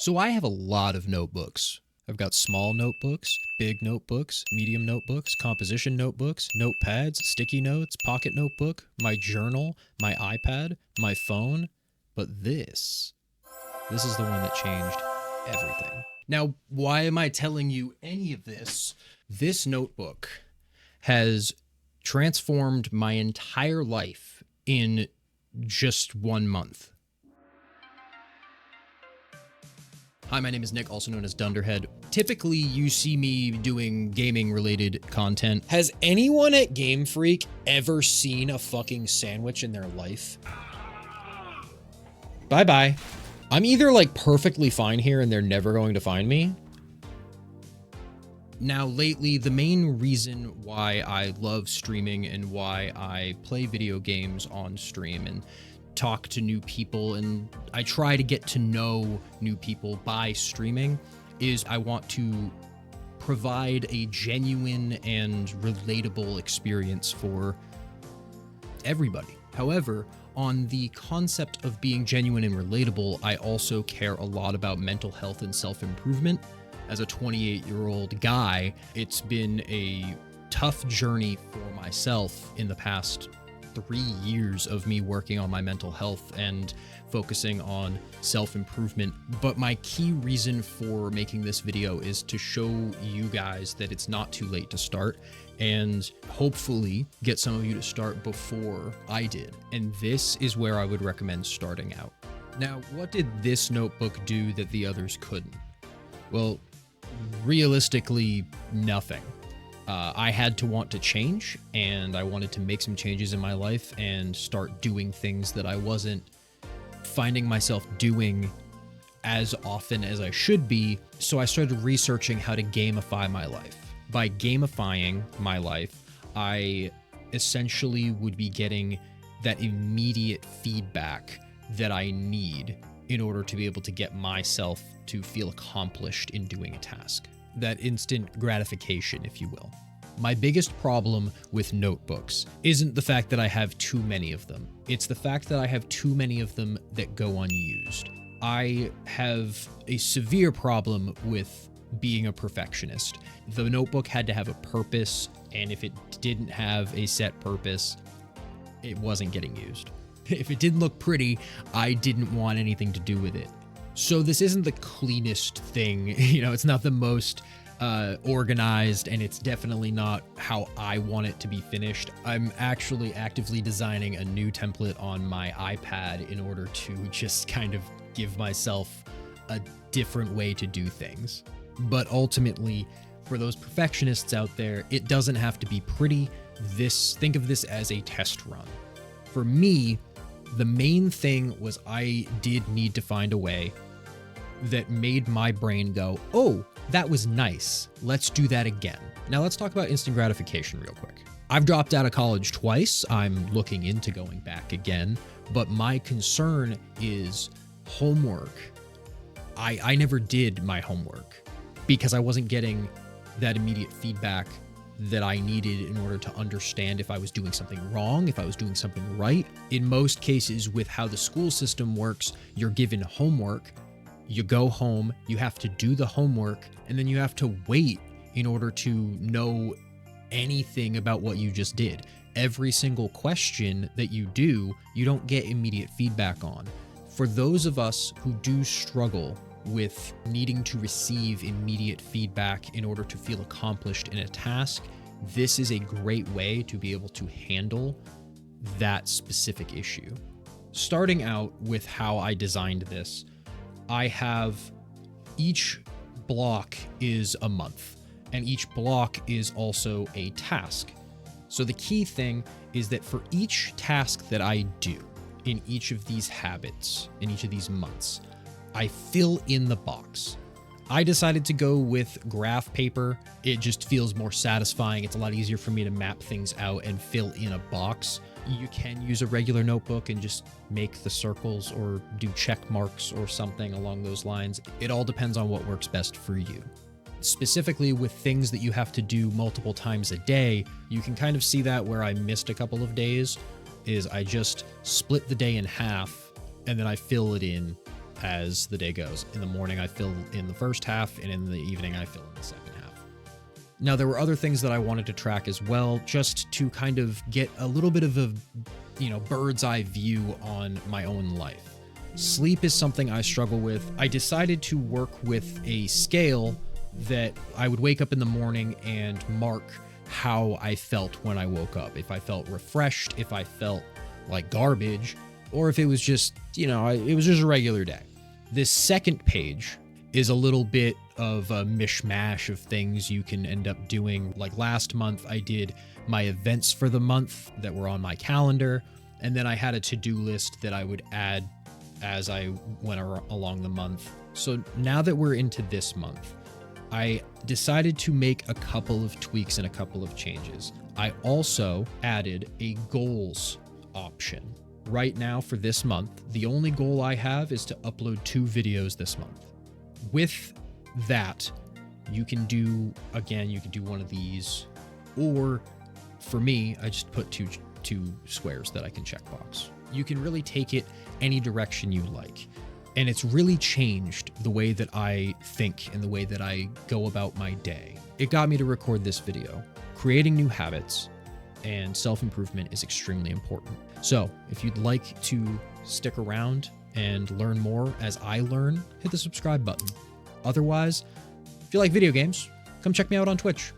So I have a lot of notebooks. I've got small notebooks, big notebooks, medium notebooks, composition notebooks, notepads, sticky notes, pocket notebook, my journal, my iPad, my phone. But this is the one that changed everything. Now, why am I telling you any of this? This notebook has transformed my entire life in just 1 month. Hi, my name is Nick, also known as Dunnderhead. Typically, you see me doing gaming-related content. Has anyone at Game Freak ever seen a fucking sandwich in their life? Bye-bye. I'm either like perfectly fine here and they're never going to find me. Now, lately, the main reason why I love streaming and why I play video games on stream and talk to new people and I try to get to know new people by streaming is I want to provide a genuine and relatable experience for everybody. However, on the concept of being genuine and relatable, I also care a lot about mental health and self-improvement. As a 28-year-old guy, it's been a tough journey for myself in the past 3 years of me working on my mental health and focusing on self-improvement. But my key reason for making this video is to show you guys that it's not too late to start and hopefully get some of you to start before I did. And this is where I would recommend starting out. Now, what did this notebook do that the others couldn't? Well, realistically, nothing. I had to want to change, and I wanted to make some changes in my life and start doing things that I wasn't finding myself doing as often as I should be. So I started researching how to gamify my life. By gamifying my life, I essentially would be getting that immediate feedback that I need in order to be able to get myself to feel accomplished in doing a task. That instant gratification, if you will. My biggest problem with notebooks isn't the fact that I have too many of them. It's the fact that I have too many of them that go unused. I have a severe problem with being a perfectionist. The notebook had to have a purpose, and if it didn't have a set purpose, it wasn't getting used. If it didn't look pretty, I didn't want anything to do with it. So this isn't the cleanest thing, it's not the most organized, and it's definitely not how I want it to be finished. I'm actually actively designing a new template on my iPad in order to just kind of give myself a different way to do things. But ultimately, for those perfectionists out there, it doesn't have to be pretty. Think of this as a test run. For me, the main thing was I did need to find a way that made my brain go, oh, that was nice. Let's do that again. Now let's talk about instant gratification real quick. I've dropped out of college twice. I'm looking into going back again, but my concern is homework. I never did my homework because I wasn't getting that immediate feedback that I needed in order to understand if I was doing something wrong, if I was doing something right. In most cases, with how the school system works, you're given homework, you go home, you have to do the homework, and then you have to wait in order to know anything about what you just did. Every single question that you do, you don't get immediate feedback on. For those of us who do struggle with needing to receive immediate feedback in order to feel accomplished in a task, this is a great way to be able to handle that specific issue. Starting out with how I designed this, I have each block is a month, and each block is also a task. So the key thing is that for each task that I do in each of these habits, in each of these months, I fill in the box. I decided to go with graph paper. It just feels more satisfying. It's a lot easier for me to map things out and fill in a box. You can use a regular notebook and just make the circles or do check marks or something along those lines. It all depends on what works best for you. Specifically with things that you have to do multiple times a day, you can kind of see that where I missed a couple of days is I just split the day in half and then I fill it in as the day goes. In the morning, I fill in the first half, and in the evening, I fill in the second half. Now, there were other things that I wanted to track as well, just to kind of get a little bit of a, bird's eye view on my own life. Sleep is something I struggle with. I decided to work with a scale that I would wake up in the morning and mark how I felt when I woke up. If I felt refreshed, if I felt like garbage, or if it was just, it was just a regular day. This second page is a little bit of a mishmash of things you can end up doing. Like last month, I did my events for the month that were on my calendar, and then I had a to-do list that I would add as I went along the month. So now that we're into this month, I decided to make a couple of tweaks and a couple of changes. I also added a goals option. Right now for this month, the only goal I have is to upload 2 videos this month. With that, you can do one of these, or for me, I just put two squares that I can checkbox. You can really take it any direction you like. And it's really changed the way that I think and the way that I go about my day. It got me to record this video. Creating new habits and self-improvement is extremely important. So if you'd like to stick around and learn more as I learn, hit the subscribe button. Otherwise, if you like video games, come check me out on Twitch.